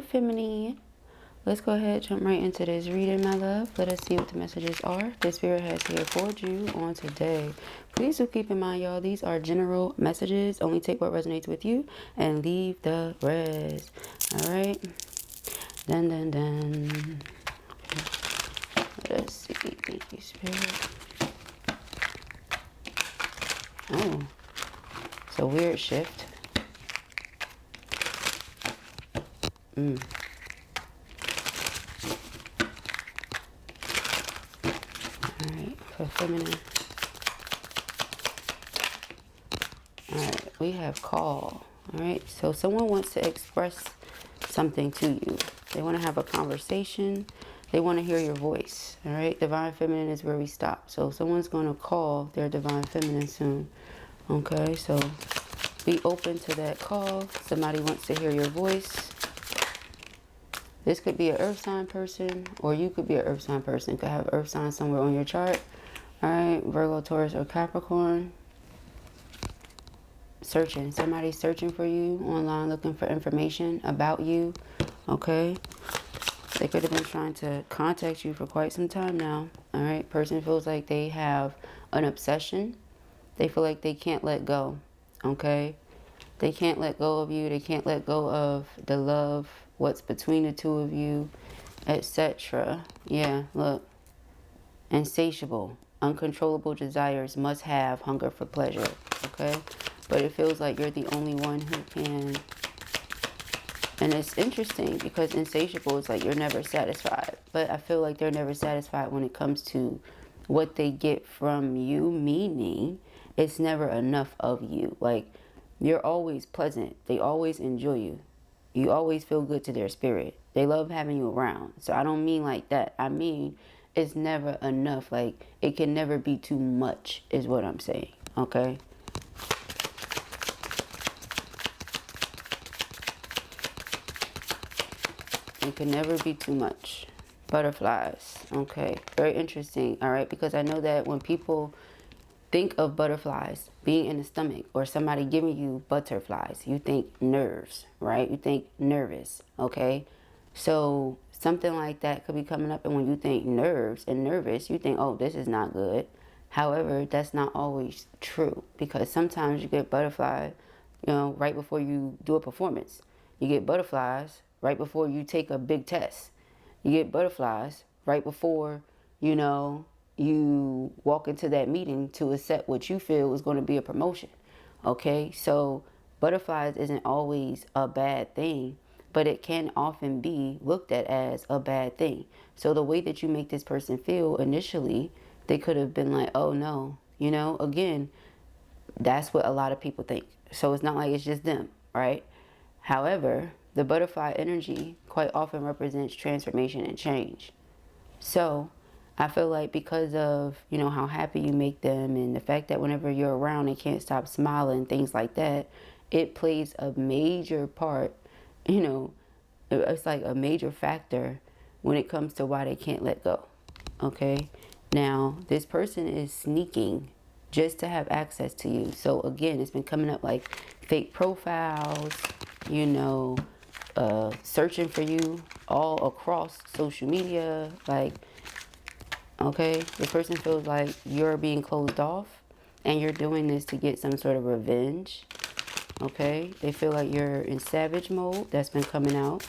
feminine. Let's go ahead, jump right into this reading, my love. Let us see what the messages are the Spirit has here for you on today. Please do keep in mind, y'all, these are general messages. Only take what resonates with you and leave the rest. All right. Dun, dun, dun. Let us see. Thank you, Spirit. Oh, it's a weird shift. Alright, for feminine. Alright, we have call. Alright, so someone wants to express something to you. They want to have a conversation. They want to hear your voice. Alright, divine feminine is where we stop. So someone's going to call their divine feminine soon. Okay, so be open to that call. Somebody wants to hear your voice. This could be an earth sign person, or you could be an earth sign person. Could have earth sign somewhere on your chart. All right, Virgo, Taurus, or Capricorn. Searching. Somebody's searching for you online, looking for information about you. Okay. They could have been trying to contact you for quite some time now. All right. Person feels like they have an obsession. They feel like they can't let go. Okay. They can't let go of you. They can't let go of the love, what's between the two of you, etc. Yeah, look. Insatiable, uncontrollable desires must have hunger for pleasure. Okay? But it feels like you're the only one who can. And it's interesting because insatiable is like you're never satisfied. But I feel like they're never satisfied when it comes to what they get from you, meaning it's never enough of you. Like, you're always pleasant. They always enjoy you. You always feel good to their spirit. They love having you around. So I don't mean like that. I mean, it's never enough. Like, it can never be too much is what I'm saying. Okay? It can never be too much. Butterflies. Okay. Very interesting. All right. Because I know that when people think of butterflies being in the stomach or somebody giving you butterflies, you think nerves, right? You think nervous, okay? So something like that could be coming up, and when you think nerves and nervous, you think, oh, this is not good. However, that's not always true, because sometimes you get butterfly, you know, right before you do a performance. You get butterflies right before you take a big test. You get butterflies right before, you know, you walk into that meeting to accept what you feel is going to be a promotion. Okay, so butterflies isn't always a bad thing, but it can often be looked at as a bad thing. So the way that you make this person feel initially, they could have been like, oh no, you know, again, that's what a lot of people think. So it's not like it's just them, right? However, the butterfly energy quite often represents transformation and change. So I feel like because of, you know, how happy you make them and the fact that whenever you're around, they can't stop smiling, things like that, it plays a major part, you know, it's like a major factor when it comes to why they can't let go. Okay. Now, this person is sneaking just to have access to you. So again, it's been coming up like fake profiles, you know, searching for you all across social media, like, okay, the person feels like you're being closed off and you're doing this to get some sort of revenge. Okay, they feel like you're in savage mode. That's been coming out.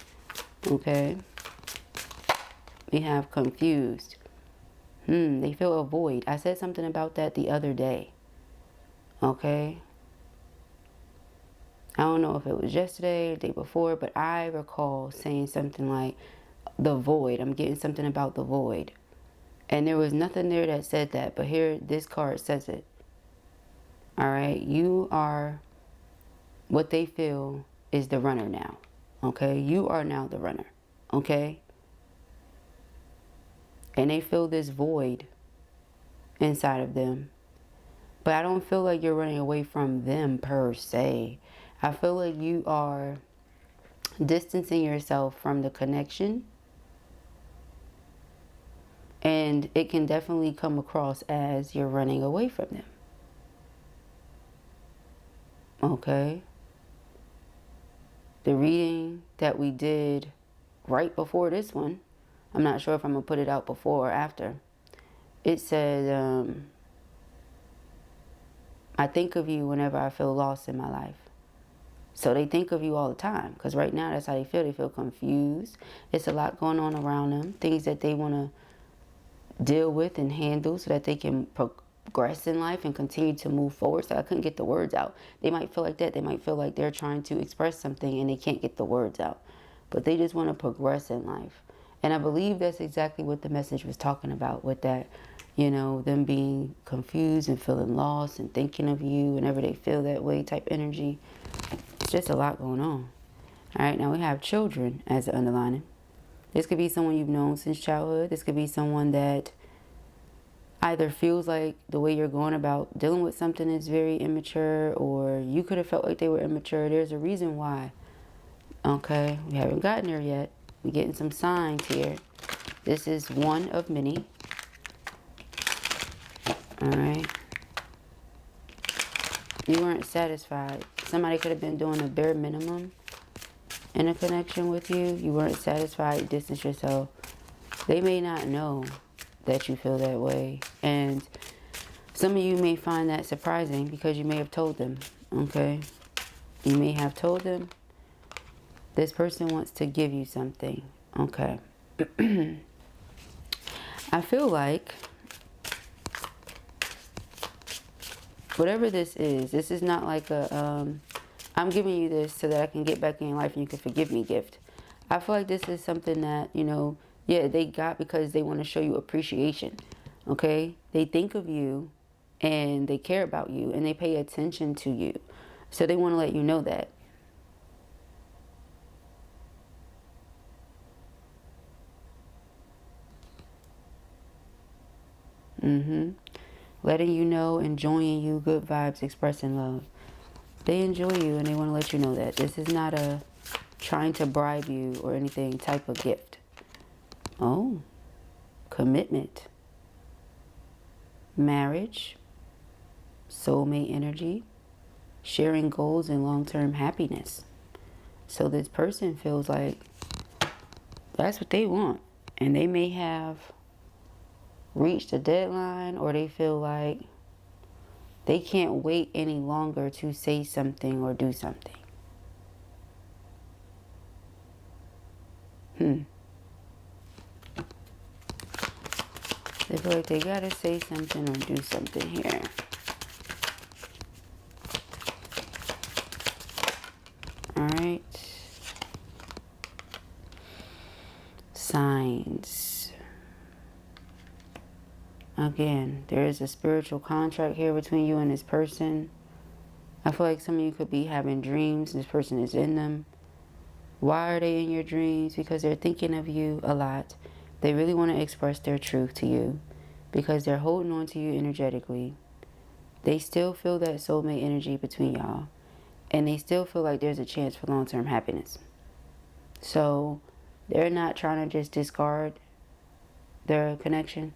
Okay, we have confused. They feel a void. I said something about that the other day. Okay, I don't know if it was yesterday or the day before, but I recall saying something like the void. I'm getting something about the void. And there was nothing there that said that, but here, this card says it. All right, you are, what they feel is the runner now. Okay, you are now the runner. Okay, and they feel this void inside of them. But I don't feel like you're running away from them per se. I feel like you are distancing yourself from the connection. And it can definitely come across as you're running away from them. Okay. The reading that we did right before this one. I'm not sure if I'm going to put it out before or after. It said, I think of you whenever I feel lost in my life. So they think of you all the time, because right now that's how they feel. They feel confused. It's a lot going on around them, things that they want to deal with and handle so that they can progress in life and continue to move forward. So I couldn't get the words out. They might feel like that. They might feel like they're trying to express something and they can't get the words out, but they just want to progress in life. And I believe that's exactly what the message was talking about, with that, you know, them being confused and feeling lost and thinking of you whenever they feel that way type energy. It's just a lot going on. All right, now we have children as the underlining. This could be someone you've known since childhood. This could be someone that either feels like the way you're going about dealing with something is very immature, or you could have felt like they were immature. There's a reason why. Okay, we haven't gotten there yet. We're getting some signs here. This is one of many. All right. You weren't satisfied. Somebody could have been doing a bare minimum in a connection with you. You weren't satisfied. You distanced yourself. They may not know that you feel that way. And some of you may find that surprising because you may have told them. Okay. You may have told them this person wants to give you something. Okay. I feel like whatever this is not like a, I'm giving you this so that I can get back in your life and you can forgive me gift. I feel like this is something that, you know, yeah, they got because they want to show you appreciation. Okay? They think of you and they care about you and they pay attention to you. So they want to let you know that. Letting you know, enjoying you, good vibes, expressing love. They enjoy you and they want to let you know that. This is not a trying to bribe you or anything type of gift. Oh, commitment, marriage, soulmate energy, sharing goals and long-term happiness. So this person feels like that's what they want. And they may have reached a deadline, or they feel like they can't wait any longer to say something or do something. They feel like they gotta say something or do something here. Alright. Signs. Again, there is a spiritual contract here between you and this person. I feel like some of you could be having dreams. This person is in them. Why are they in your dreams? Because they're thinking of you a lot. They really want to express their truth to you because they're holding on to you energetically. They still feel that soulmate energy between y'all. And they still feel like there's a chance for long-term happiness. So they're not trying to just discard their connection.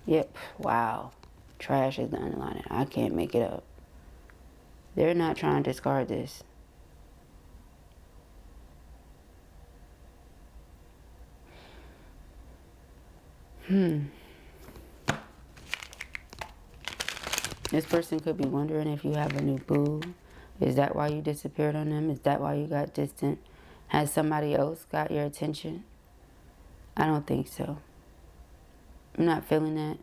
Yep. Wow. Trash is the underlining. I can't make it up. They're not trying to discard this. This person could be wondering if you have a new boo. Is that why you disappeared on them? Is that why you got distant? Has somebody else got your attention? I don't think so. I'm not feeling that.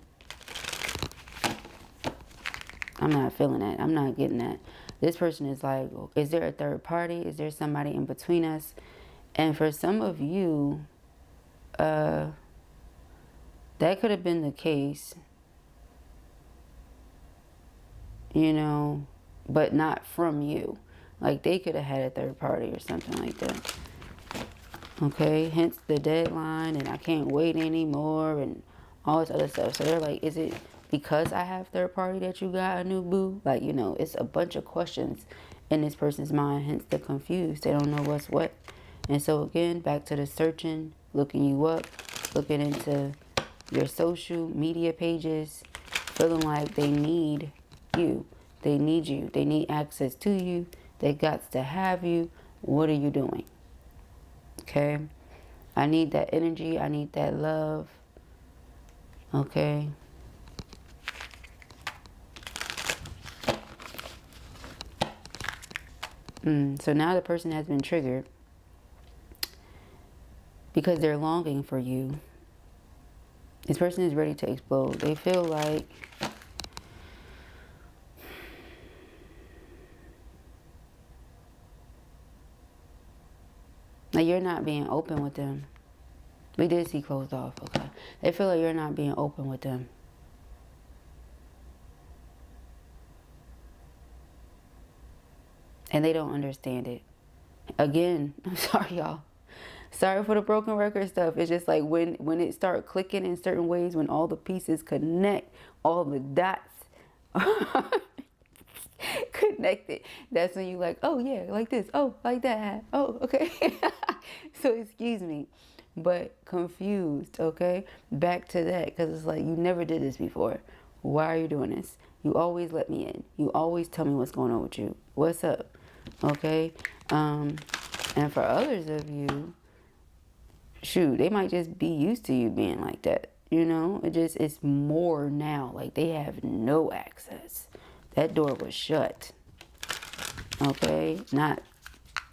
I'm not feeling that. I'm not getting that. This person is like, is there a third party? Is there somebody in between us? And for some of you, that could have been the case, you know, but not from you. Like they could have had a third party or something like that. Okay, hence the deadline and I can't wait anymore and all this other stuff. So they're like, is it because I have third party that you got a new boo? Like, you know, it's a bunch of questions in this person's mind, hence the confused. They don't know what's what. And so again, back to the searching, looking you up, looking into your social media pages, feeling like they need you. They need you. They need access to you. They got to have you. What are you doing? Okay? I need that energy. I need that love. Okay? So now the person has been triggered because they're longing for you. This person is ready to explode. They feel like you're not being open with them. We did see closed off, okay? They feel like you're not being open with them. And they don't understand it. Again, I'm sorry, y'all. Sorry for the broken record stuff. It's just like when it start clicking in certain ways, when all the pieces connect, all the dots connected, that's when you like, oh yeah, like this, oh, like that, oh, okay. So excuse me, but confused, okay? Back to that, because it's like, you never did this before. Why are you doing this? You always let me in. You always tell me what's going on with you. What's up? Okay? And for others of you, shoot, they might just be used to you being like that. You know, it's more now. Like, they have no access. That door was shut. Okay? Not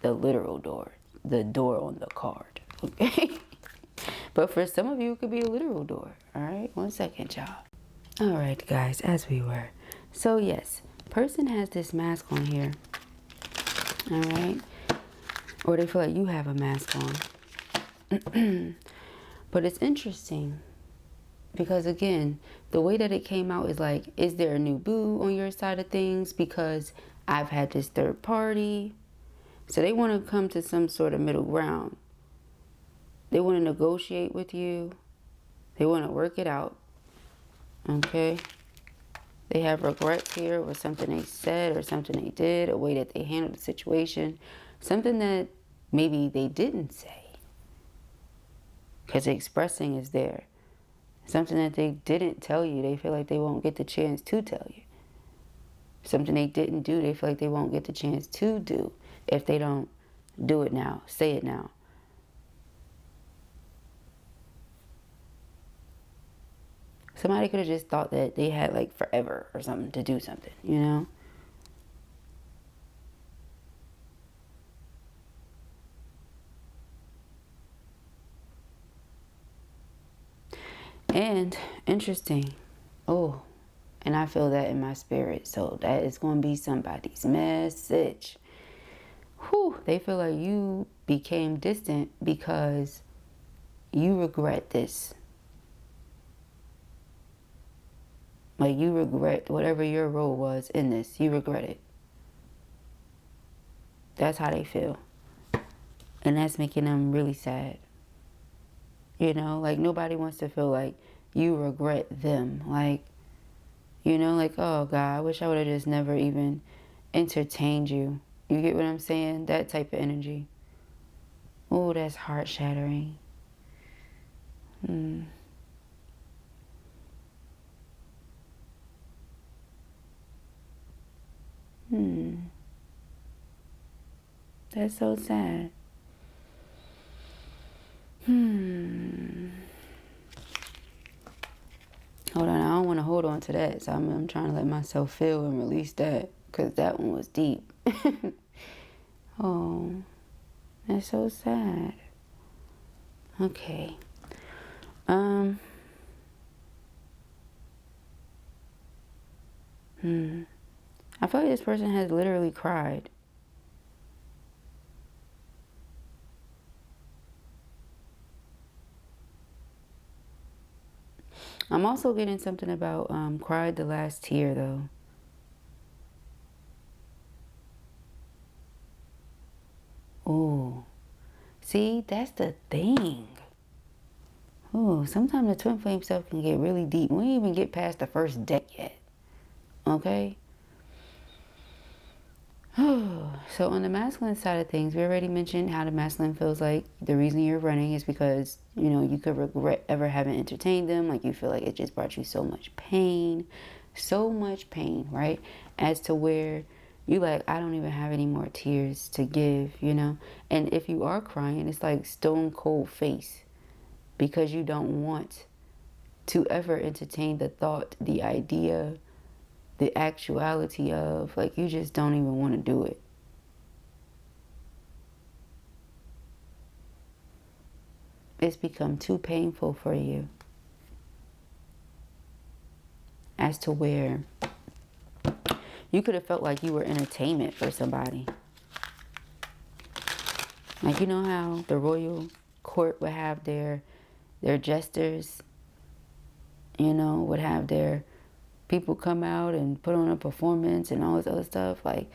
the literal door. The door on the card. Okay? But for some of you, it could be a literal door. All right? 1 second, y'all. All right, guys, as we were. So, yes, person has this mask on here. All right? Or they feel like you have a mask on. But it's interesting because, again, the way that it came out is like, is there a new boo on your side of things? Because I've had this third party. So they want to come to some sort of middle ground. They want to negotiate with you. They want to work it out. Okay? They have regrets here or something they said or something they did, a way that they handled the situation. Something that maybe they didn't say. Because the expressing is there. Something that they didn't tell you, they feel like they won't get the chance to tell you. Something they didn't do, they feel like they won't get the chance to do if they don't do it now, say it now. Somebody could have just thought that they had like forever or something to do something, you know? And interesting. Oh, and I feel that in my spirit. So that is going to be somebody's message. Whew, they feel like you became distant because you regret this. Like, you regret whatever your role was in this. You regret it. That's how they feel. And that's making them really sad. You know, like, nobody wants to feel like you regret them. Like, you know, like, oh, God, I wish I would have just never even entertained you. You get what I'm saying? That type of energy. Oh, that's heart-shattering. That's so sad. Hold on, I don't want to hold on to that. So I'm trying to let myself feel and release that. Because that one was deep. Oh, that's so sad. Okay. I feel like this person has literally cried. I'm also getting something about cried the last tear, though. Oh, see, that's the thing. Oh, sometimes the twin flame stuff can get really deep. We didn't even get past the first deck yet. Okay? So on the masculine side of things, we already mentioned how the masculine feels like the reason you're running is because, you know, you could regret ever having entertained them. Like, you feel like it just brought you so much pain, right? As to where You like, I don't even have any more tears to give, you know. And if you are crying, it's like stone cold face, because you don't want to ever entertain the thought, the idea, the actuality of, like, you just don't even want to do it. It's become too painful for you, as to where you could have felt like you were entertainment for somebody. Like, you know how the royal court would have their jesters, you know, would have their people come out and put on a performance and all this other stuff. Like,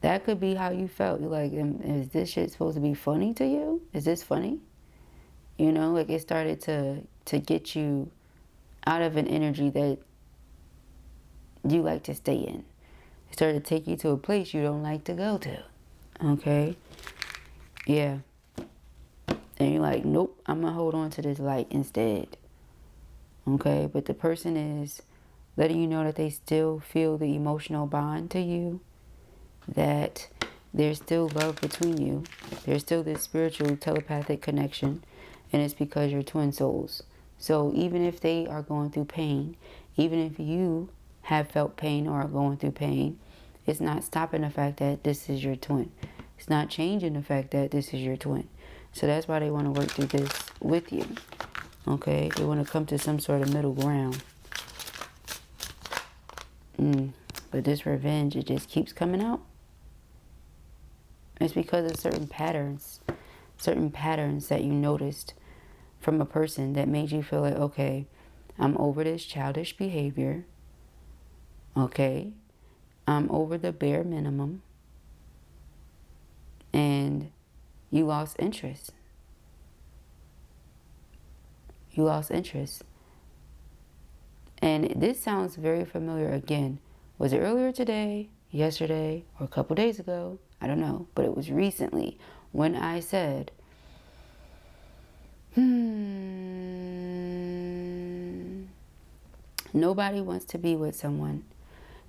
that could be how you felt. You're like, is this shit supposed to be funny to you? Is this funny? You know, like, it started to get you out of an energy that you like to stay in. It started to take you to a place you don't like to go to. Okay? Yeah. And you're like, nope, I'm going to hold on to this light instead. Okay? But the person is letting you know that they still feel the emotional bond to you, that there's still love between you. There's still this spiritual telepathic connection, and it's because you're twin souls. So even if they are going through pain, even if you have felt pain or are going through pain, it's not stopping the fact that this is your twin. It's not changing the fact that this is your twin. So that's why they want to work through this with you. Okay? They want to come to some sort of middle ground. But this revenge, it just keeps coming out. It's because of certain patterns that you noticed from a person that made you feel like, okay, I'm over this childish behavior. Okay, I'm over the bare minimum. And you lost interest. You lost interest. And this sounds very familiar again. Was it earlier today, yesterday, or a couple days ago? I don't know. But it was recently when I said, nobody wants to be with someone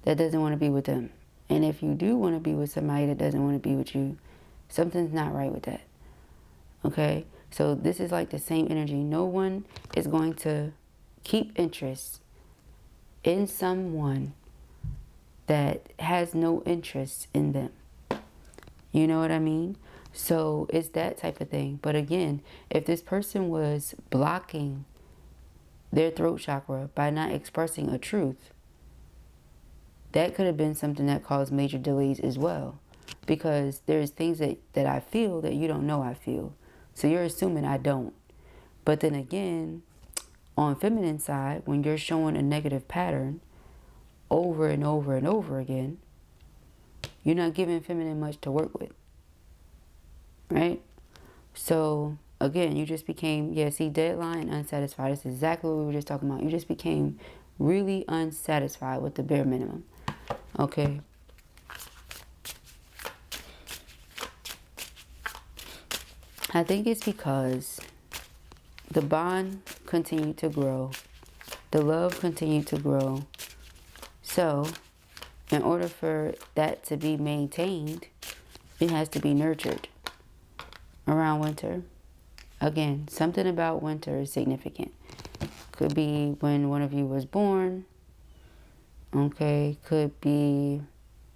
that doesn't want to be with them. And if you do want to be with somebody that doesn't want to be with you, something's not right with that. Okay? So this is like the same energy. No one is going to keep interest in someone that has no interest in them. You know what I mean? So it's that type of thing. But again, if this person was blocking their throat chakra by not expressing a truth, that could have been something that caused major delays as well. Because there's things that I feel that you don't know I feel. So you're assuming I don't. But then again, on feminine side, when you're showing a negative pattern over and over and over again, you're not giving feminine much to work with. Right? So, again, you just became, deadline, unsatisfied. That's exactly what we were just talking about. You just became really unsatisfied with the bare minimum. Okay? I think it's because the bond continued to grow. The love continued to grow. So, in order for that to be maintained, it has to be nurtured around winter. Again, something about winter is significant. Could be when one of you was born. Okay, could be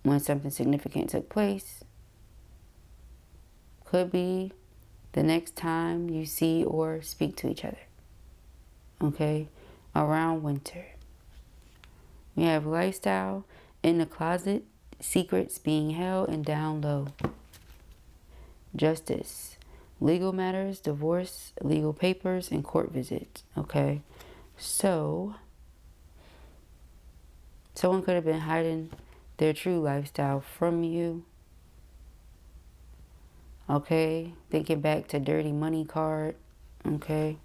when something significant took place. Could be the next time you see or speak to each other. Okay, around winter. We have lifestyle, in the closet, secrets being held and down low. Justice, legal matters, divorce, legal papers, and court visits. Okay, so someone could have been hiding their true lifestyle from you. Okay, thinking back to dirty money card. Okay,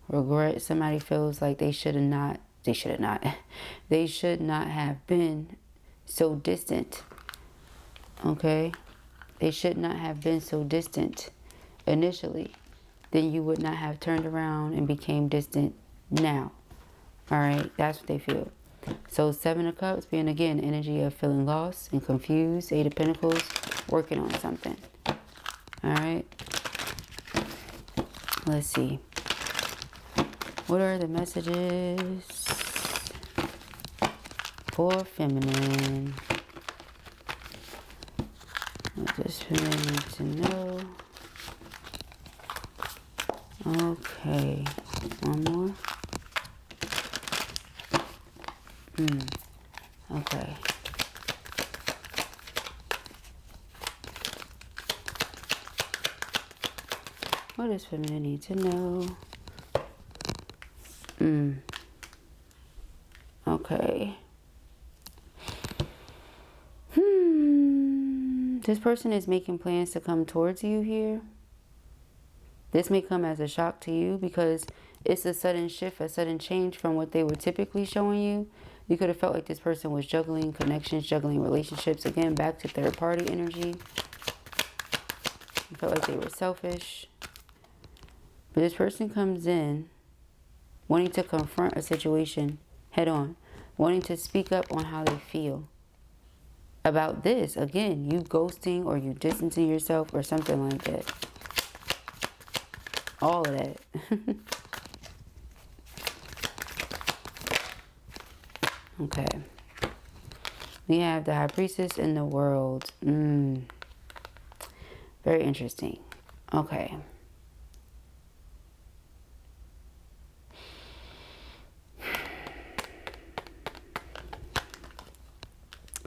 regret. Somebody feels like they should not have been so distant. Okay, they should not have been so distant initially. Then you would not have turned around and became distant now. All right, that's what they feel. So 7 of Cups being, again, energy of feeling lost and confused. 8 of Pentacles, working on something. All right. Let's see. What are the messages for feminine? What does feminine need to know? Okay. One more. Okay. What does feminine need to know? Okay. This person is making plans to come towards you here. This may come as a shock to you because it's a sudden shift, a sudden change from what they were typically showing you. You could have felt like this person was juggling connections, juggling relationships. Again, back to third party energy. You felt like they were selfish. But this person comes in wanting to confront a situation head on, wanting to speak up on how they feel about this. Again, you ghosting or you distancing yourself or something like that. All of that. Okay. We have the High Priestess in the World. Very interesting. Okay.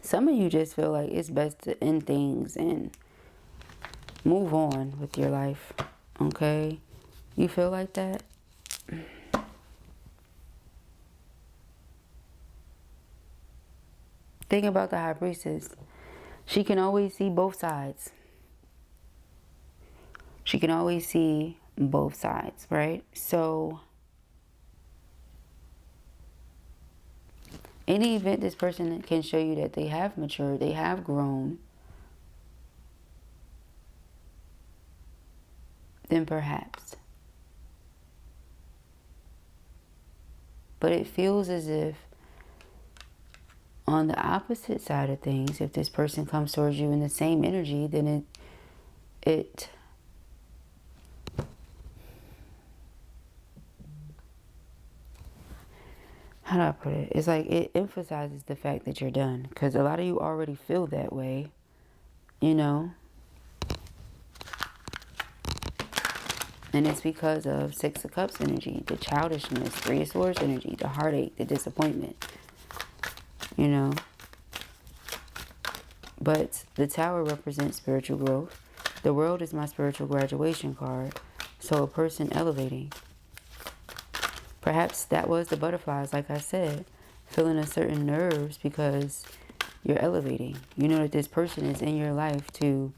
Some of you just feel like it's best to end things and move on with your life. Okay? You feel like that? Think about the High Priestess. She can always see both sides. She can always see both sides, right? So, any event this person can show you that they have matured, they have grown, then perhaps. But it feels as if on the opposite side of things, if this person comes towards you in the same energy, then it how do I put it? It's like it emphasizes the fact that you're done. Because a lot of you already feel that way, you know. And it's because of 6 of Cups energy, the childishness, 3 of Swords energy, the heartache, the disappointment, you know. But the Tower represents spiritual growth. The World is my spiritual graduation card. So a person elevating. Perhaps that was the butterflies, like I said, feeling a certain nerves because you're elevating. You know that this person is in your life to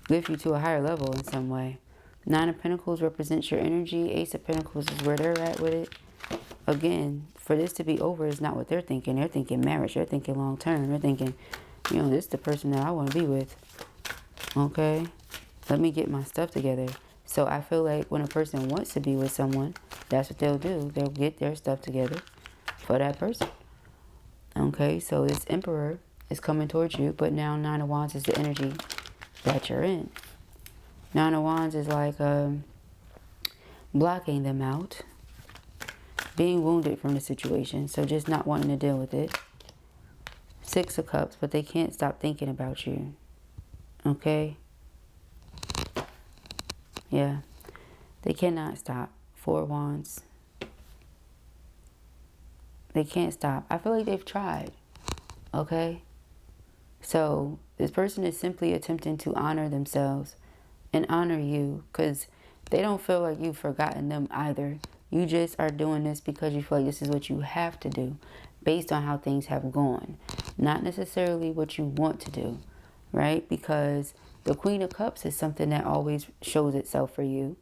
lift you to a higher level in some way. 9 of Pentacles represents your energy. Ace of Pentacles is where they're at with it. Again, for this to be over is not what they're thinking. They're thinking marriage. They're thinking long term. They're thinking, you know, this is the person that I want to be with. Okay? Let me get my stuff together. So I feel like when a person wants to be with someone, that's what they'll do. They'll get their stuff together for that person. Okay, so this Emperor is coming towards you, but now 9 of Wands is the energy that you're in. 9 of Wands is like blocking them out, being wounded from the situation, so just not wanting to deal with it. 6 of Cups, but they can't stop thinking about you. Okay? Yeah, they cannot stop. 4 of Wands. They can't stop. I feel like they've tried. Okay? So this person is simply attempting to honor themselves and honor you because they don't feel like you've forgotten them either. You just are doing this because you feel like this is what you have to do based on how things have gone. Not necessarily what you want to do, right? Because the Queen of Cups is something that always shows itself for you.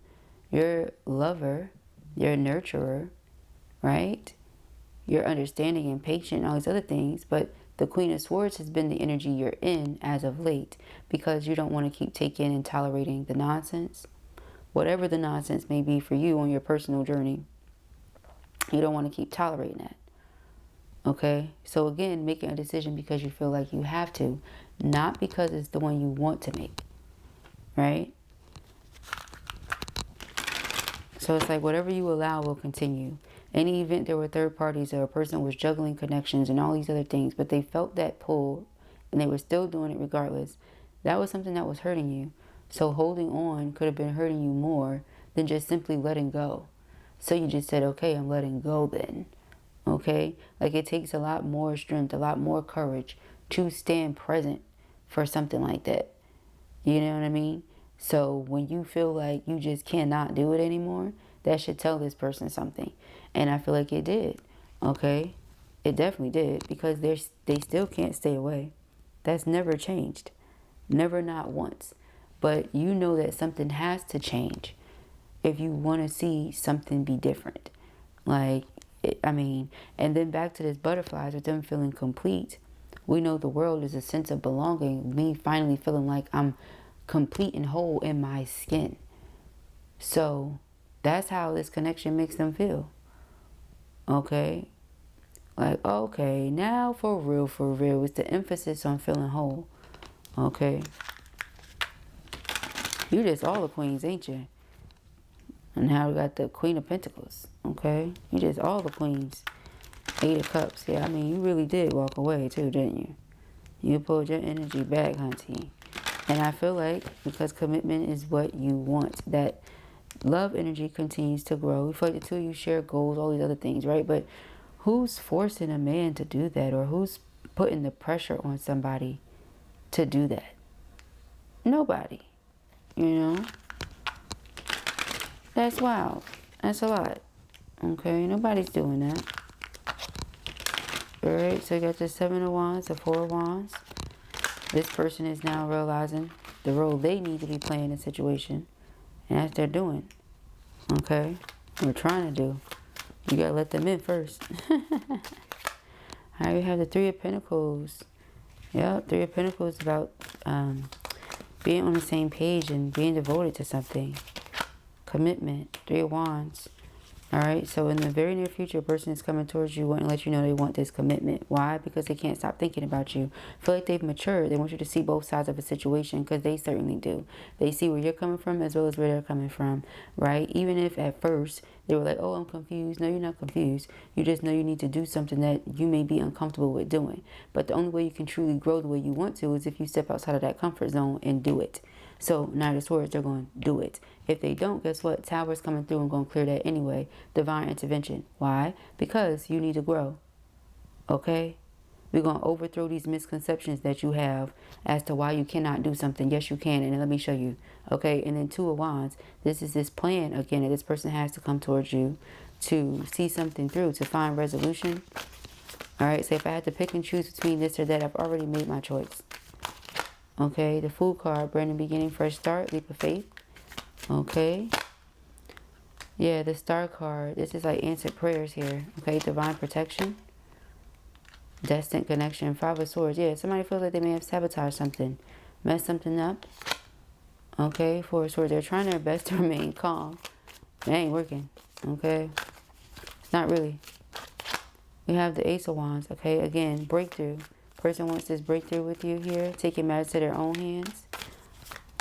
Your lover, your nurturer, right? Your understanding and patient, all these other things. But the Queen of Swords has been the energy you're in as of late because you don't want to keep taking and tolerating the nonsense. Whatever the nonsense may be for you on your personal journey, you don't want to keep tolerating that. Okay, so again, making a decision because you feel like you have to, not because it's the one you want to make, right? So it's like whatever you allow will continue. Any event there were third parties or a person was juggling connections and all these other things, but they felt that pull and they were still doing it regardless. That was something that was hurting you. So holding on could have been hurting you more than just simply letting go. So you just said, okay, I'm letting go then. Okay, like it takes a lot more strength, a lot more courage to stand present for something like that. You know what I mean? So when you feel like you just cannot do it anymore, that should tell this person something. And I feel like it did. Okay, it definitely did, because they still can't stay away. That's never changed, never, not once. But you know that something has to change if you want to see something be different. Like, I mean, and then back to this butterflies with them feeling complete. We know the world is a sense of belonging. Me finally feeling like I'm complete and whole in my skin. So that's how this connection makes them feel. Okay? Like, okay, now for real, it's the emphasis on feeling whole. Okay? You just all the queens, ain't you? And now we got the Queen of Pentacles. Okay? You just all the queens. 8 of Cups. Yeah, I mean, you really did walk away too, didn't you? You pulled your energy back, hunty. And I feel like because commitment is what you want, that love energy continues to grow. We feel like the two of you share goals, all these other things, right? But who's forcing a man to do that? Or who's putting the pressure on somebody to do that? Nobody. You know? That's wild. That's a lot. Okay? Nobody's doing that. Alright, so you got the 7 of Wands, the 4 of Wands. This person is now realizing the role they need to be playing in the situation. And that's what they're doing. Okay? We're trying to do. You gotta let them in first. Alright, we have the 3 of Pentacles. Yep, 3 of Pentacles is about being on the same page and being devoted to something. Commitment. 3 of Wands. Alright, so in the very near future, a person is coming towards you wanting to let you know they want this commitment. Why? Because they can't stop thinking about you. Feel like they've matured. They want you to see both sides of a situation, because they certainly do. They see where you're coming from as well as where they're coming from, right? Even if at first they were like, oh, I'm confused. No, you're not confused. You just know you need to do something that you may be uncomfortable with doing. But the only way you can truly grow the way you want to is if you step outside of that comfort zone and do it. So Knight of Swords, they're going to do it. If they don't, guess what? Tower's coming through and going to clear that anyway. Divine intervention. Why? Because you need to grow. Okay? We're going to overthrow these misconceptions that you have as to why you cannot do something. Yes, you can. And then let me show you. Okay? And then 2 of Wands. This is this plan, again, that this person has to come towards you to see something through, to find resolution. All right? So if I had to pick and choose between this or that, I've already made my choice. Okay? The Fool card. Brand new beginning, fresh start, leap of faith. Okay. Yeah, the Star card. This is like answered prayers here. Okay, divine protection. Destined connection. 5 of Swords. Yeah, somebody feels like they may have sabotaged something. Messed something up. Okay, 4 of Swords. They're trying their best to remain calm. It ain't working. Okay. It's not really. We have the Ace of Wands. Okay, again, breakthrough. Person wants this breakthrough with you here. Taking matters to their own hands.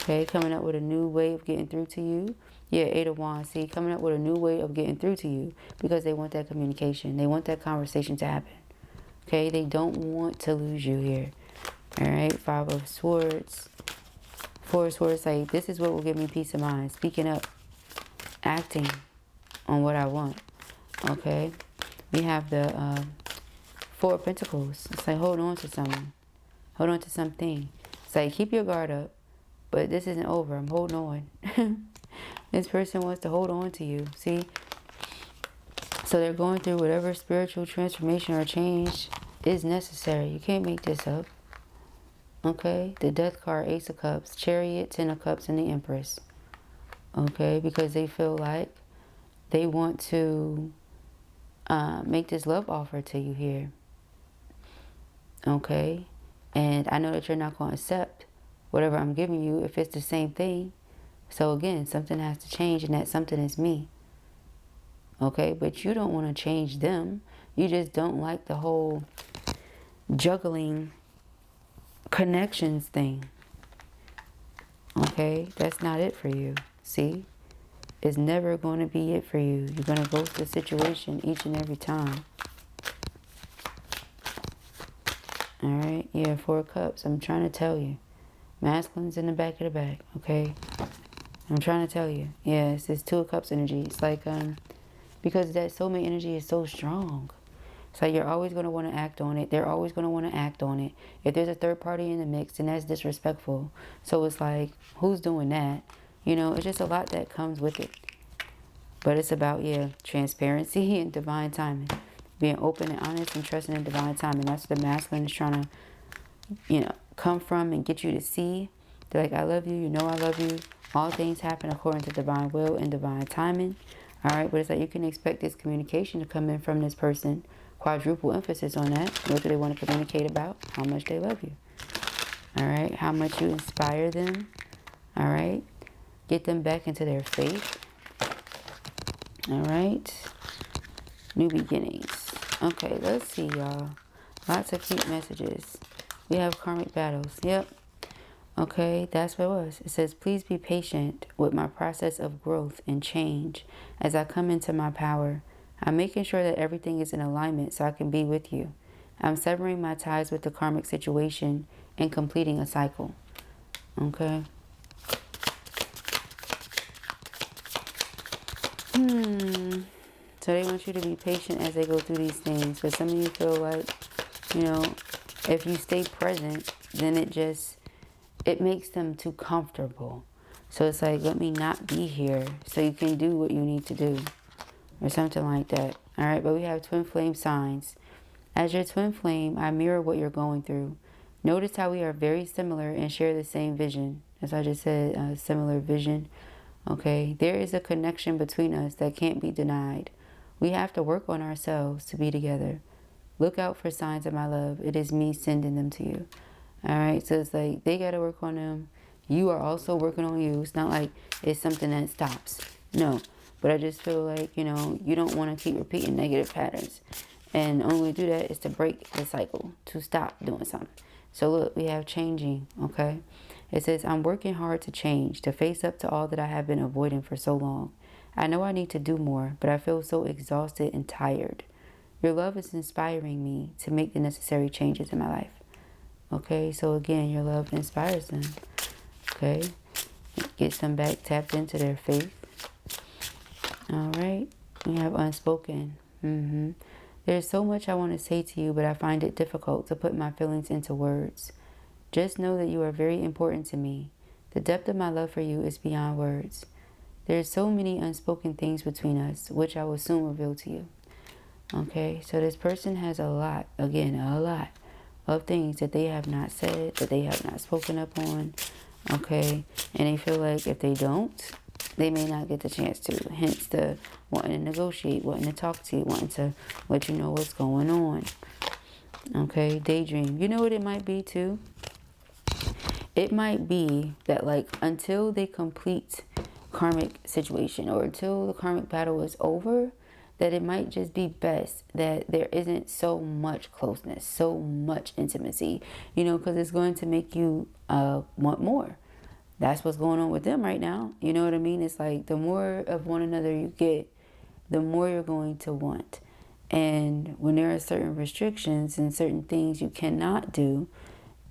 Okay, coming up with a new way of getting through to you. Yeah, 8 of Wands. See, coming up with a new way of getting through to you because they want that communication. They want that conversation to happen. Okay, they don't want to lose you here. All right, 5 of Swords. 4 of Swords, like, this is what will give me peace of mind. Speaking up, acting on what I want. Okay, we have the 4 of Pentacles. It's like, hold on to something. Hold on to something. It's like, keep your guard up. But this isn't over. I'm holding on. This person wants to hold on to you. See? So they're going through whatever spiritual transformation or change is necessary. You can't make this up. Okay? The Death card, Ace of Cups, Chariot, 10 of Cups, and the Empress. Okay? Because they feel like they want to make this love offer to you here. Okay? And I know that you're not going to accept whatever I'm giving you if it's the same thing. So again, something has to change, and that something is me. Okay, but you don't want to change them. You just don't like the whole juggling connections thing. Okay? That's not it for you. See? It's never going to be it for you. You're going to ghost the situation each and every time. Alright? Yeah, 4 of Cups. I'm trying to tell you. Masculine's in the back of the bag. Okay? I'm trying to tell you. Yes, it's 2 of Cups energy. It's like, because that soulmate energy is so strong. It's like you're always going to want to act on it. They're always going to want to act on it. If there's a third party in the mix, then that's disrespectful. So it's like, who's doing that? You know, it's just a lot that comes with it. But it's about, yeah, transparency and divine timing. Being open and honest and trusting in divine timing. That's what the masculine is trying to, you know, come from and get you to see. They're like, I love you. You know I love you. All things happen according to divine will and divine timing. All right, but it's like you can expect this communication to come in from this person. Quadruple emphasis on that. What do they want to communicate about? How much they love you. All right, how much you inspire them. All right, get them back into their faith. All right, new beginnings. Okay, let's see, y'all. Lots of cute messages. We have karmic battles. Yep. Okay, that's what it was. It says, please be patient with my process of growth and change as I come into my power. I'm making sure that everything is in alignment so I can be with you. I'm severing my ties with the karmic situation and completing a cycle. Okay. So they want you to be patient as they go through these things. But some of you feel like, you know, if you stay present, then it makes them too comfortable. So it's like, let me not be here so you can do what you need to do. Or something like that. Alright, but we have twin flame signs. As your twin flame, I mirror what you're going through. Notice how we are very similar and share the same vision. As I just said, similar vision. Okay, there is a connection between us that can't be denied. We have to work on ourselves to be together. Look out for signs of my love. It is me sending them to you. Alright, so it's like they got to work on them. You are also working on you. It's not like it's something that stops. No, but I just feel like, you know, you don't want to keep repeating negative patterns. And the only way to do that is to break the cycle, to stop doing something. So look, we have changing, okay? It says, I'm working hard to change, to face up to all that I have been avoiding for so long. I know I need to do more, but I feel so exhausted and tired. Your love is inspiring me to make the necessary changes in my life. Okay, so again, your love inspires them. Okay, gets them back tapped into their faith. All right, we have unspoken. There's so much I want to say to you, but I find it difficult to put my feelings into words. Just know that you are very important to me. The depth of my love for you is beyond words. There's so many unspoken things between us, which I will soon reveal to you. Okay, so this person has a lot, again, a lot of things that they have not said, that they have not spoken up on. Okay, and they feel like if they don't, they may not get the chance to. Hence the wanting to negotiate, wanting to talk to you, wanting to let you know what's going on. Okay, daydream. You know what it might be too? It might be that like until they complete karmic situation or until the karmic battle is over, that it might just be best that there isn't so much closeness, so much intimacy, you know, because it's going to make you want more. That's what's going on with them right now. You know what I mean? It's like the more of one another you get, the more you're going to want. And when there are certain restrictions and certain things you cannot do,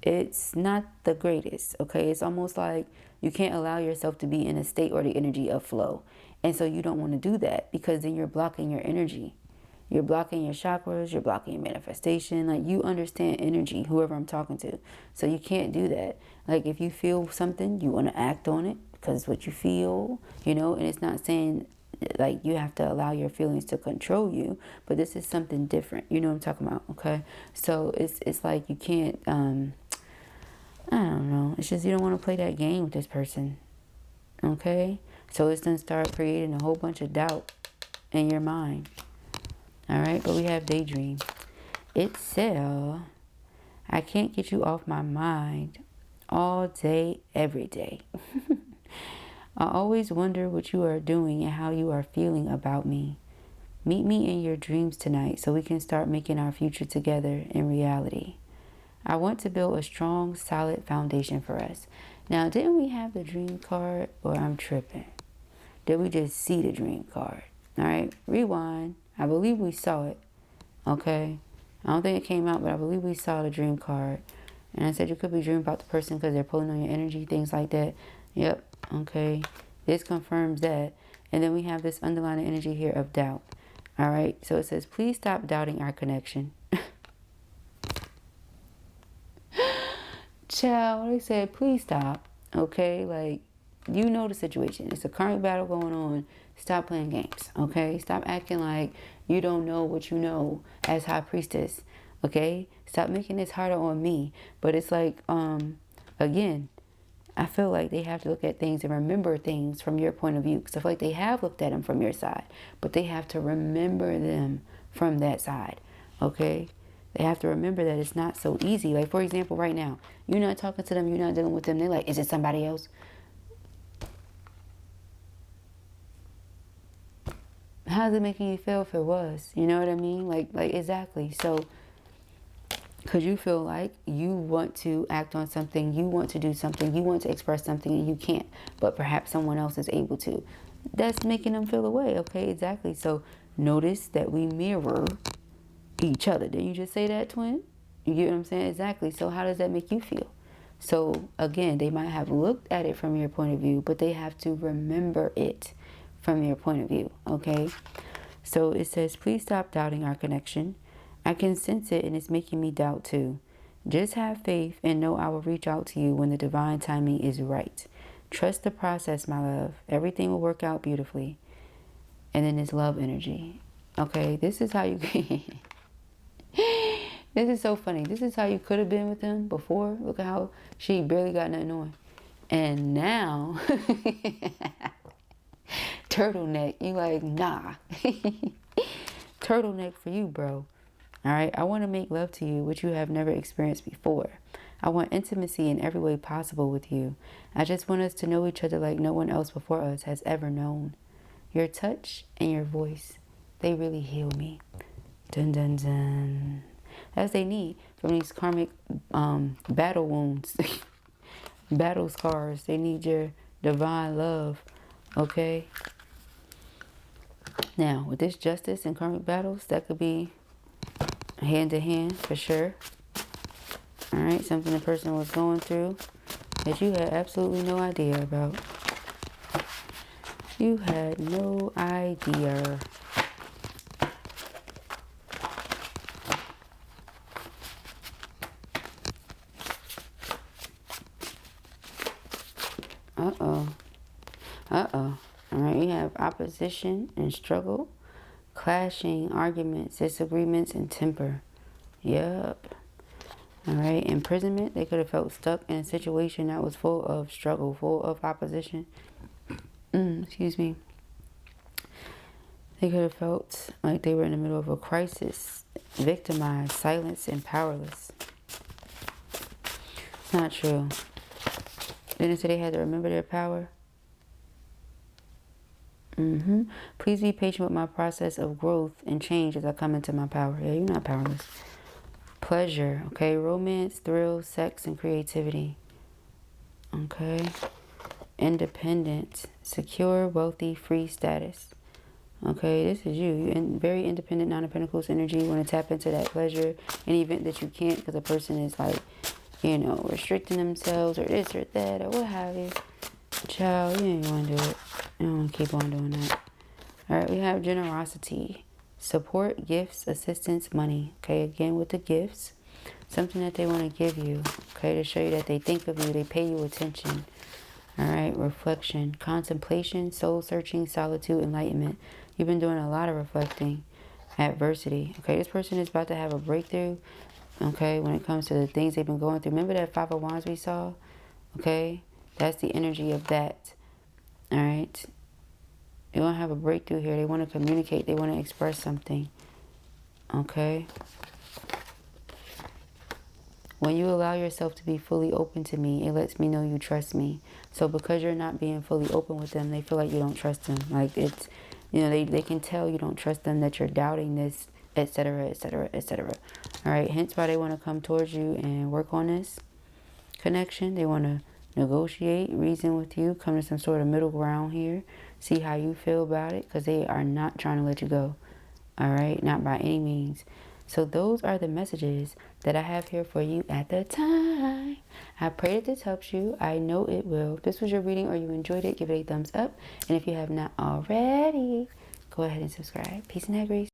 it's not the greatest, okay? It's almost like you can't allow yourself to be in a state or the energy of flow. And so you don't want to do that because then you're blocking your energy. You're blocking your chakras, you're blocking your manifestation. Like, you understand energy, whoever I'm talking to. So you can't do that. Like, if you feel something, you want to act on it because it's what you feel, you know? And it's not saying, like, you have to allow your feelings to control you. But this is something different. You know what I'm talking about, okay? So it's like you can't, I don't know. It's just you don't want to play that game with this person, okay? So it's going to start creating a whole bunch of doubt in your mind. All right, but we have daydream. It said, I can't get you off my mind all day, every day. I always wonder what you are doing and how you are feeling about me. Meet me in your dreams tonight so we can start making our future together in reality. I want to build a strong, solid foundation for us. Now, didn't we have the dream card, or I'm tripping? Did we just see the dream card? All right, rewind. I believe we saw it. Okay. I don't think it came out, but I believe we saw the dream card. And I said you could be dreaming about the person because they're pulling on your energy, things like that. Yep. Okay. This confirms that. And then we have this underlying energy here of doubt. All right. So it says, please stop doubting our connection. Child, they said, please stop. Okay. Like, you know the situation. It's a karmic battle going on. Stop playing games. Okay. Stop acting like you don't know what you know as High Priestess. Okay. Stop making this harder on me. But it's like, again, I feel like they have to look at things and remember things from your point of view. Because I feel like they have looked at them from your side. But they have to remember them from that side. Okay. They have to remember that it's not so easy. Like, for example, right now, you're not talking to them. You're not dealing with them. They're like, is it somebody else? How's it making you feel if it was? You know what I mean? Like exactly. So, because you feel like you want to act on something, you want to do something, you want to express something, and you can't, but perhaps someone else is able to. That's making them feel away. Okay, exactly. So notice that we mirror each other. Didn't you just say that, twin? You get what I'm saying? Exactly. So how does that make you feel? So again, they might have looked at it from your point of view, but they have to remember it from your point of view. Okay. So it says, please stop doubting our connection. I can sense it and it's making me doubt too. Just have faith and know I will reach out to you when the divine timing is right. Trust the process, my love. Everything will work out beautifully. And then this love energy. Okay, this is how you this is so funny. This is how you could have been with him before. Look at how she barely got nothing on. And now, turtleneck. You like, nah. Turtleneck for you, bro. All right. I want to make love to you, which you have never experienced before. I want intimacy in every way possible with you. I just want us to know each other like no one else before us has ever known. Your touch and your voice, they really heal me. Dun, dun, dun. As they need from these karmic battle wounds, battle scars. They need your divine love, okay? Now, with this justice and karmic battles, that could be hand to hand for sure. All right, something the person was going through that you had absolutely no idea about. You had no idea. Uh-oh. Uh-oh. All right, you have opposition and struggle, clashing, arguments, disagreements, and temper. Yep. All right, imprisonment. They could have felt stuck in a situation that was full of struggle, full of opposition. Excuse me. They could have felt like they were in the middle of a crisis, victimized, silenced, and powerless. It's not true. Didn't it say they had to remember their power? Please be patient with my process of growth and change as I come into my power. Yeah, you're not powerless. Pleasure, okay? Romance, thrills, sex, and creativity. Okay? Independent, secure, wealthy, free status. Okay, this is you. You're in very independent, Nine of Pentacles energy. You want to tap into that pleasure in the event that you can't because a person is like, you know, restricting themselves or this or that or what have you. Child, you ain't want to do it. You don't want to keep on doing that. All right, we have generosity, support, gifts, assistance, money. Okay, again with the gifts, something that they want to give you. Okay, to show you that they think of you, they pay you attention. All right, reflection, contemplation, soul searching, solitude, enlightenment. You've been doing a lot of reflecting. Adversity. Okay, this person is about to have a breakthrough. Okay, when it comes to the things they've been going through. Remember that Five of Wands we saw? Okay, that's the energy of that. All right. They want to have a breakthrough here. They want to communicate. They want to express something. Okay. When you allow yourself to be fully open to me, it lets me know you trust me. So because you're not being fully open with them, they feel like you don't trust them. Like it's, You know, they can tell you don't trust them, that you're doubting this, etc., etc., etc. All right, hence why they want to come towards you and work on this connection. They want to negotiate, reason with you, come to some sort of middle ground here, see how you feel about it, because they are not trying to let you go. All right, not by any means. So those are the messages that I have here for you at the time. I pray that this helps you. I know it will. If this was your reading or you enjoyed it, give it a thumbs up. And if you have not already, go ahead and subscribe. Peace and hair, grace.